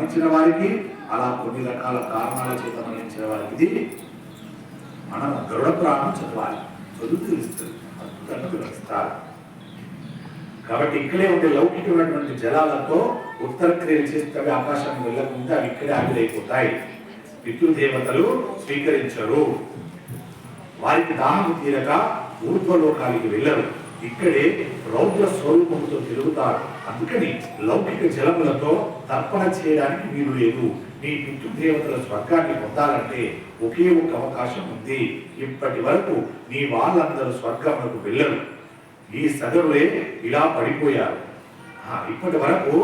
మరణించిన వారికి, అలా కొన్ని రకాల కారణాల చేత మరణించిన వారికి ఇది మనం గరుడ పురాణం చదవాలి. చదువు తెలుస్తుంది, అద్భుతంగా వివరిస్తారు. కాబట్టి ఇక్కడే ఉండే లౌకికమైనటువంటి జలాలతో ఉత్తర క్రియలు చేస్తే అవి ఆకాశాన్ని వెళ్ళకుండా అవి ఇక్కడే ఆవిరైపోతాయి. పితృదేవతలు స్వీకరించరు, వారికి దాహం తీరక ఊర్ధ్వలోకానికి వెళ్ళరు, ఇక్కడే రౌద్ర స్వరూపంతో తిరుగుతారు. అందుకని లౌకిక జలములతో తర్పణ చేయడానికి వీలు లేదు. నీ పితృదేవతల స్వర్గాన్ని పొందాలంటే ఒకే ఒక అవకాశం ఉంది. ఇప్పటి వరకు నీ వాళ్ళందరూ స్వర్గములకు వెళ్ళరు. ఈ సగరులే ఇలా పడిపోయారు. ఇప్పటి వరకు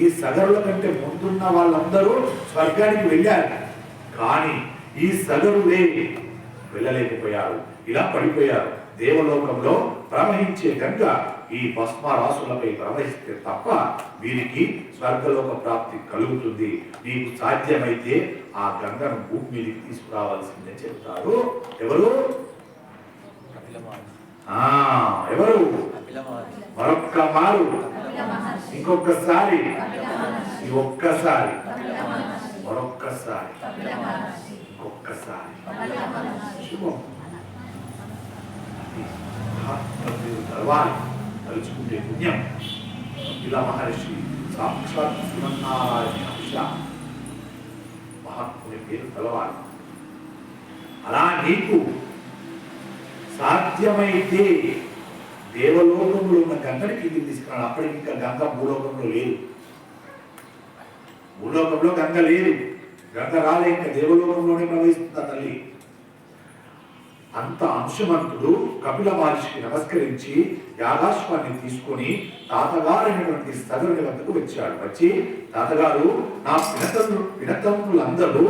ఈ సగరుల కంటే ముందున్న వాళ్ళందరూ స్వర్గానికి వెళ్ళారు, కానీ ఈ సగరులే వెళ్ళలేకపోయారు, ఇలా పడిపోయారు. దేవలోకంలో ప్రవహించే గంగ ఈ భస్మరాశులపై ప్రవహిస్తే తప్ప వీరికి స్వర్గలోక ప్రాప్తి కలుగుతుంది. నీకు సాధ్యమైతే ఆ గంగను భూమి మీదకి తీసుకురావాల్సిందే చెప్తారు. ఎవరు? ఎవరు? మరొక్క మారు, ఇంకొకసారి, ఒక్కసారి, మరొక్కసారి, ఇంకొకసారి. శుభం. తలవాలి తలుచుకుంటే పుణ్యం. ఇలా మహర్షి సాక్షాత్ శ్రీమన్నారాయణ అంశ మహాత్ముని పేరు తలవాలి. అలా నీకు సాధ్యమైతే దేవలోకంలో ఉన్న గంగని కిందికి తీసుకున్నాడు. అప్పటికి ఇంకా గంగ భూలోకంలో లేదు. భూలోకంలో గంగ లేదు, గంగ రాలే, ఇంకా దేవలోకంలోనే ప్రవహిస్తుంది ఆ తల్లి. అంత అంశమంతుడు కపిల మహర్షికి నమస్కరించి యాగాశ్వాన్ని తీసుకొని తాతగారైనటువంటి సగరుని వద్దకు వచ్చాడు. వచ్చి, తాతగారు, నా పినతములందరూ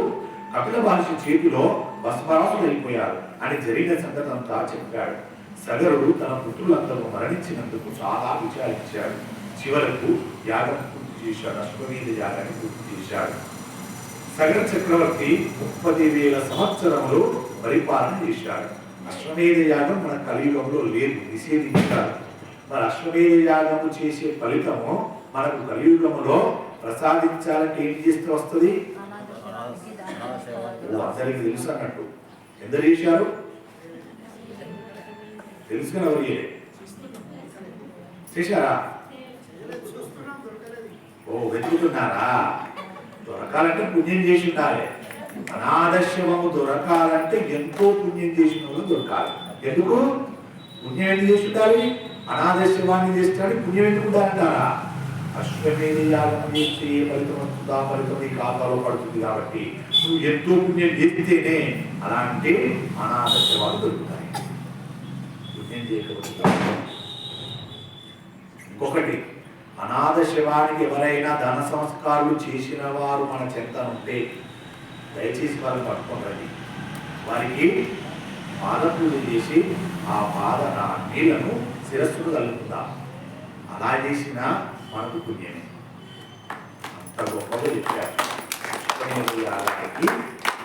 కపిల మహర్షి చేతిలో భస్మరాసులు అయిపోయారు అని జరిగిన సంగతి అంతా చెప్పాడు. సగరుడు తన పుత్రులందరూ మరణించినందుకు చాలా విచారించాడు. చివరకు యాగం పూర్తి చేశాడు, అశ్వమేధ యాగాన్ని పూర్తి చేశాడు. సగర చక్రవర్తి 30,000 సంవత్సరములు పరిపాలన చేశాడు. అశ్వమేధ యాగం మన కలియుగంలో లేదు, నిషేధించారు. మరి అశ్వమేధ యాగము చేసే ఫలితము మనకు కలియుగములో ప్రసాదించాలంటే ఏం చేస్తే వస్తుంది? అందరికి తెలుసు అన్నట్టు. ఎందరు చేశారు? తెలుసుకుని ఎవరు చేశారా? వెతుకుతున్నారా? దొరకాలంటే పుణ్యం చేసి ఉండాలి. అనాదశవము దొరకాలంటే ఎంతో పుణ్యం చేసిన వాళ్ళు దొరకాలి. ఎందుకు పుణ్యం ఎందుకు చేసి ఉండాలి? అనాదశవాన్ని చేస్తాడు, పుణ్యం ఎందుకు ఉండాలంటారా? అశ్వమేధ యాగం చేస్తే ఏ ఫలితం వస్తుందో ఆ ఫలితం నీ ఖాతాలో పడుతుంది. కాబట్టి నువ్వు ఎంతో పుణ్యం చేస్తేనే అలాంటి అనాదశవాలు దొరుకుతాయి. పుణ్యం చేయకపోతే. ఇంకొకటి, అనాథ శవానికి ఎవరైనా ధన సంస్కారాలు చేసిన వారు మన చెంత ఉంటే దయచేసి వాళ్ళు పట్టుకోండి. వారికి పాదపూజ చేసి ఆ పాద నీళ్లను శిరస్సుకు కలుపుకుందాం. అలా చేసిన మనకు పుణ్యమే. అంత గొప్పగా చెప్పారు.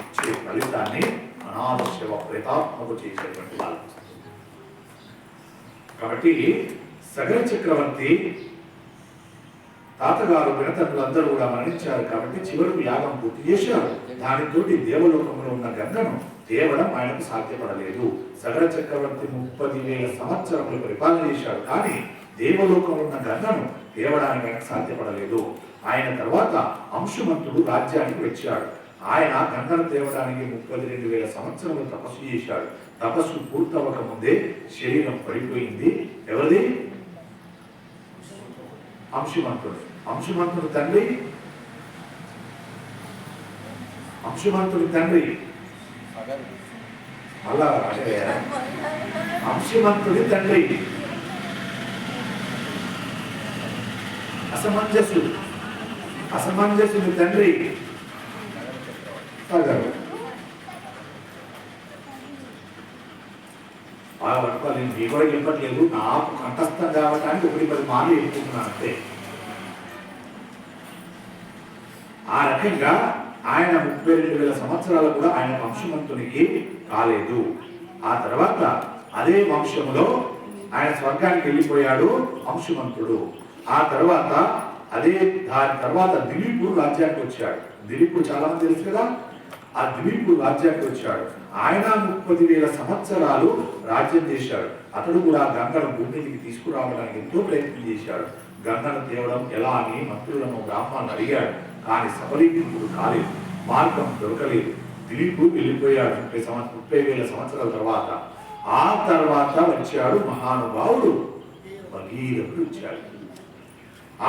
ఇచ్చే ఫలితాన్ని అనాథ శవ ప్రేతాత్మకు చేసేటువంటి వాళ్ళు. కాబట్టి సగర చక్రవర్తి తాతగారు పినతండ్రులందరూ కూడా మరణించారు. కాబట్టి చివరకు యాగం పూర్తి చేశారు. దానితోటి దేవలోకంలో ఉన్న గంగను తేవడం ఆయనకు సాధ్యపడలేదు. సగర చక్రవర్తి 30,000 సంవత్సరములు పరిపాలన చేశాడు, కానీ దేవలోకంలో ఉన్న గంగను తేవడానికి ఆయనకు సాధ్యపడలేదు. ఆయన తర్వాత అంశుమంతుడు రాజ్యానికి వచ్చాడు. ఆయన గంగను తేవడానికి 32,000 సంవత్సరములు తపస్సు చేశాడు. తపస్సు పూర్తవక ముందే శరీరం పడిపోయింది. ఎవరిది? అంశుమంతుడు. అంశుమంతుడి తండ్రి అలా అంశుమంతుడి తండ్రి అసమంజసుడి తండ్రి సగరు. బాగా పట్టుకోవాలి. నేను కూడా చెప్పట్లేదు, నాకు కంఠస్థం కావటానికి 1-10 మార్లు చెప్పుకుంటున్నాను అంతే. ఆ రకంగా ఆయన 32,000 సంవత్సరాలు కూడా ఆయన వంశమంతునికి కాలేదు. ఆ తర్వాత అదే వంశములో ఆయన స్వర్గానికి వెళ్ళిపోయాడు అంశుమంతుడు. ఆ తర్వాత అదే దాని తర్వాత దిలీపుడు రాజ్యానికి వచ్చాడు. దిలీపుడు చాలా మంది తెలుసు కదా. ఆ దిలీపుడు రాజ్యానికి వచ్చాడు. ఆయన 30,000 సంవత్సరాలు రాజ్యం చేశాడు. అతడు కూడా గంగను భూమి మీదకి తీసుకురావడానికి ఎంతో ప్రయత్నం చేశాడు. గంగను తేవడం ఎలా అని మంత్రులను బ్రాహ్మణులను అడిగాడు. కానీ సఫలీకృతుడు కాలేదు, మార్గం దొరకలేదు. దిలీపుడు వెళ్ళిపోయాడు 30,000 సంవత్సరాల తర్వాత. ఆ తర్వాత వచ్చాడు మహానుభావుడు భగీరథుడు వచ్చాడు.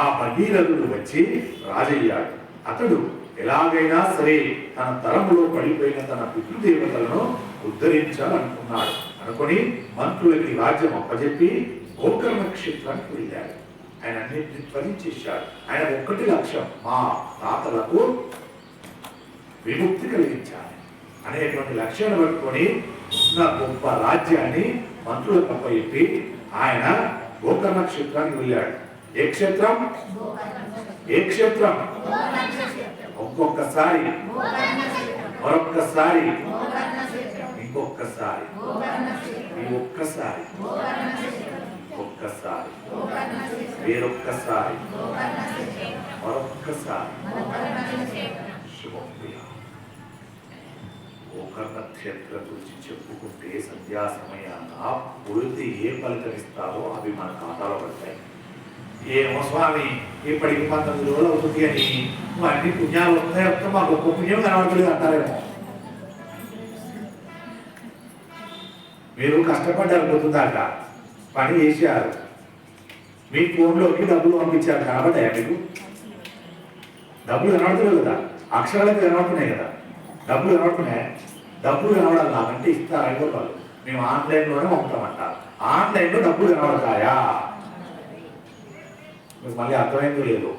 ఆ భగీరథుడు వచ్చి రాజయ్యాడు. అతడు ఎలాగైనా సరే తన తరములో పడిపోయిన తన పితృదేవతలను ఉద్ధరించాలనుకున్నాడు. అనుకుని మంత్రులకి రాజ్యం అప్పచెప్పి గోకర్ణ క్షేత్రానికి వెళ్ళాడు. ఆయన అన్నింటినీ త్వరించేశాడు. ఆయన ఒక్కటి లక్ష్యం, మా తాతలకు విముక్తి కలిగించాలి అనేటువంటి లక్ష్యాన్ని పట్టుకొని ఉన్న గొప్ప రాజ్యాన్ని మంత్రులకు అప్పచెప్పి ఆయన గోకర్ణ క్షేత్రానికి వెళ్ళాడు. ఏ క్షేత్రం? ఏ క్షేత్రం? ఒక్కొక్కసారి, మరొక్కసారి, ఇంకొక్కసారి, ఒక్కసారి, ఒక్కసారి, వేరొక్కసారి, మరొక్కసారి. గోకర్ణ క్షేత్ర గురించి చెప్పుకుంటే సంధ్యా సమయాన పుడితే ఏ ఫలితం ఇస్తారో అవి మన ఖాతాలో పడతాయి. ఏమో స్వామి ఇప్పటికి 19 రోజులు అవుతుంది అని అన్ని పుణ్యాలు వస్తాయి, వస్తే మాకు ఒక్క పుణ్యం కనబడలేదు అంటారేమో. మీరు కష్టపడ్డారు పొద్దుదాక, పని చేశారు, మీ ఫోన్లోకి డబ్బులు పంపించారు, కనబడ్డాయా మీకు? డబ్బులు కనబడతలేవు కదా, అక్షరాలకి కనబడుతున్నాయి కదా, డబ్బులు కనబడుతున్నాయి. డబ్బులు కనబడాలి నాకంటే ఇస్తారు అయిపోతారు. మేము ఆన్లైన్లోనే పంపుతామంటారు. ఆన్లైన్లో డబ్బులు కనబడతాయా? మీకు మళ్ళీ అర్థమైందో లేదు.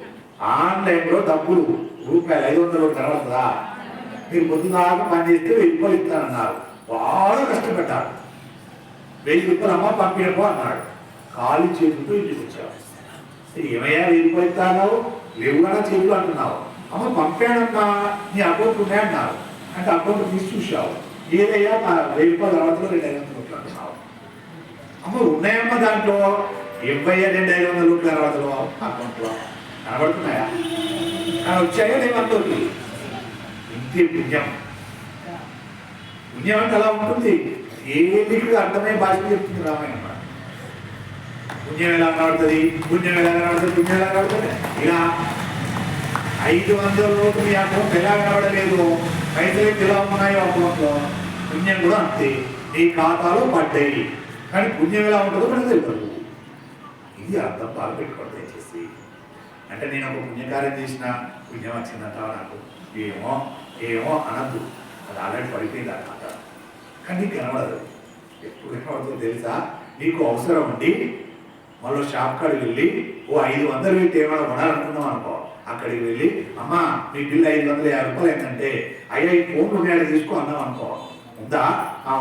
ఆన్లైన్లో డబ్బులు రూపాయలు 500 కనబడుతుందా? మీరు పొద్దుదాకా పని చేస్తే 1000 రూపాయలు ఇస్తానన్నారు. బాగా కష్టపడ్డారు. 1000 రూపాయలు అమ్మ పంపినపో అన్నాడు. ఖాళీ చేతులతో ఇంటికి వచ్చావు. ఏమయ్యా 1000 రూపాయలు ఇస్తావు? లేవు కదా చేతులు అంటున్నావు. అమ్మ పంపానమ్మా, నీ అకౌంట్ ఉన్నాయన్నారు. అంటే అకౌంట్ తీసి చూసావు, ఏదయ్యా 1000 రూపాయలు తర్వాత 2500 రూపాయలు అంటున్నావు. అమ్మ ఉన్నాయమ్మా దాంట్లో, ఇవ్వయ్యా 2500 రూపాయల తర్వాతలో అకౌంట్లో కనబడుతున్నాయా? వచ్చాయా లేవంతోటి? ఇంతే పుణ్యం. పుణ్యం అంటే అలా ఉంటుంది. ఏదికి అర్థమయ్యే భాష చెప్తుంది రామాయణం. పుణ్యం ఎలా కనబడుతుంది? పుణ్యం ఎలా కనబడుతుంది? పుణ్యం ఎలా కనబడుతుంది? ఇలా 500 రూపాయలు మీ అకౌంట్ ఎలా కనబడలేదు, పైసలు ఎలా ఉన్నాయో అకౌంట్లో, పుణ్యం కూడా అంతే. నీ ఖాతాలో పడ్డాయి, కానీ పుణ్యం ఎలా ఉంటుందో మనకు తెలియదు. ఇది అర్థం బాగా పెట్టుకోవడం దయచేసి. అంటే నేను ఒక పుణ్యకార్యం చేసిన పుణ్యం వచ్చిందంటావా నాకు? ఏమో ఏమో అనద్దు, అది ఆల్రెడీ పడిపోయింది అన్నమాట. కానీ నీకు కనబడదు. ఎప్పుడు కనబడుతుందో తెలుసా? నీకు అవసరం ఉండి మళ్ళీ షాప్ కాడికి వెళ్ళి 500 పెట్టి ఏమైనా కొనాలనుకున్నాం అనుకో, అక్కడికి వెళ్ళి అమ్మా మీ బిల్లు 550 రూపాయలు ఏంటంటే అయ్యా ఈ ఫోన్లు ఉన్నాయని తీసుకో అన్నాం అనుకో, ఉందా?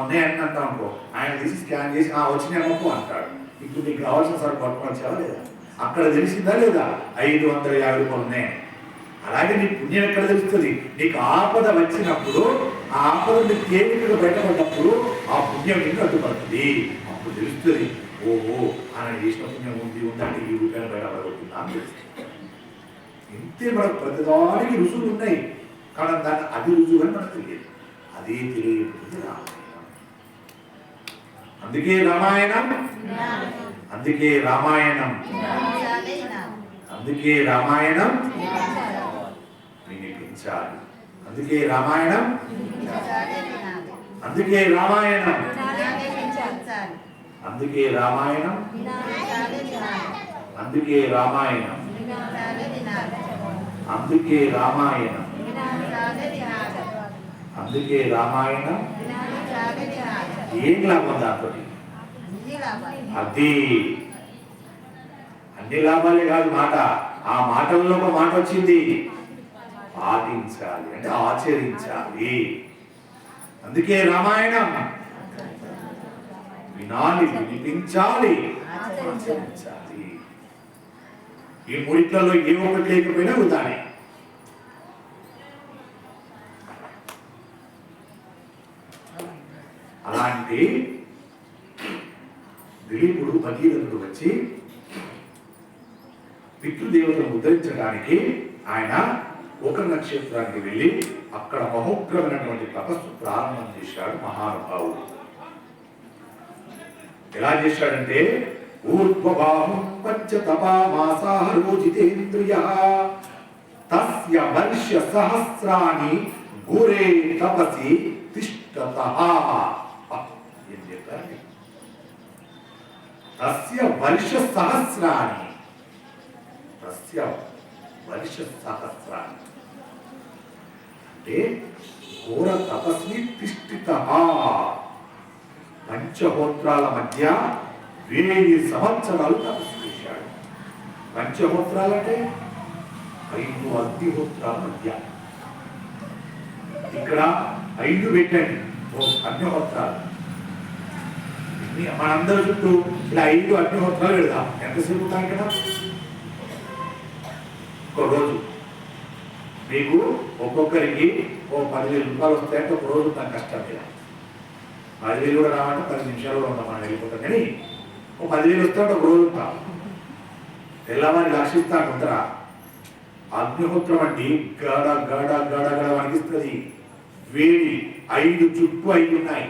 ఉన్నాయని అంటాం అనుకో, ఆయన తీసి స్కాన్ చేసి వచ్చినాయనుకో అంటాడు. ఇప్పుడు నీకు కావాల్సిన సార్ పట్టుకొని వచ్చావా లేదా? అక్కడ తెలిసిందా లేదా 550 రూపాయలు ఉన్నాయి? అలాగే నీ పుణ్యం ఎక్కడ తెలుస్తుంది? నీకు ఆపద వచ్చినప్పుడు, ఆ ఆపద నీకు తేలికగా బయటపడ్డప్పుడు ఆ పుణ్యం నీకు అడ్డుపడుతుంది. అప్పుడు తెలుస్తుంది, ఓహో ఆయన చేసిన పుణ్యం ఉందంటే ఈ రూపాయలు బయటపడబడుతుందా అని తెలుస్తుంది. ఇంతే. మనకు ప్రతిదానికి రుజువులు ఉన్నాయి, కానీ దాన్ని అది రుజువు అని మనకు తెలియదు. అదే తెలియకపోతే రామాయణం. అందుకే రామాయణం, అందుకే రామాయణం, అందుకే రామాయణం వినిపించాలి. అందుకే రామాయణం, అందుకే రామాయణం, అందుకే రామాయణం, అందుకే రామాయణం, అందుకే రామాయణం, అందుకే రామాయణం. ఏం లాభం దాంతో? అది అన్ని లాభాలే కాదు మాట. ఆ మాటల్లో ఒక మాట వచ్చింది, పాటించాలి అంటే ఆచరించాలి. అందుకే రామాయణం వినాలి, వినిపించాలి, ఆచరించాలి. ఈ మూడిట్లలో ఏ ఒకటి లేకపోయినా వృధానే. అలాంటి దిలీపుడు భగీరథుడు వచ్చి పితృ పితృదేవతను ఉద్ధరించడానికి ఆయన ఒక నక్షత్రానికి వెళ్ళి అక్కడ మహోగ్రమైనటువంటి తపస్సు ప్రారంభం చేశాడు మహానుభావుడు. ఎలా చేశాడంటే ఊర్ధ్వబాహుం పంచతపామాసారోజితేంద్రియః తస్య వర్ష సహస్రాణి గురే తపసి తిష్టతః. ఏం చెప్పారండి? తస్య వర్ష సహస్రాణి, తస్య వర్ష సహస్రాణి అంటే ఘోర తపస్వి తిష్ఠితః. పంచహోత్రాల మధ్య 1000 సంవత్సరాలు తపస్సు చేశాడు. పంచహోత్రాలు అంటే 5 అగ్నిహోత్రాల మధ్య. ఇక్కడ 5 పెట్టండి అగ్నిహోత్రాలు. మనందరి చుట్టూ ఇలా 5 అగ్నిహోత్రాలు పెడదాం. ఎంతసేపు ఉంటాయి కదా? ఒక రోజు మీకు ఒక్కొక్కరికి ఓ 10,000 రూపాయలు వస్తాయంటే ఒక రోజు తన కష్టం మీద. 10,000 కూడా రావాలంటే 10 నిమిషాల్లో ఉంటాం, మనం వెళ్ళిపోతాం. కానీ ఓ 10,000 వస్తాయంటే ఒక రోజు ఉంటాం. తెల్లవారి లక్షిస్తాను ఉంటారా? అగ్నిహోత్రం అంటే గడ గడ గడ గడ అనిపిస్తుంది. వేడి 5 చుట్టూ 5 ఉన్నాయి.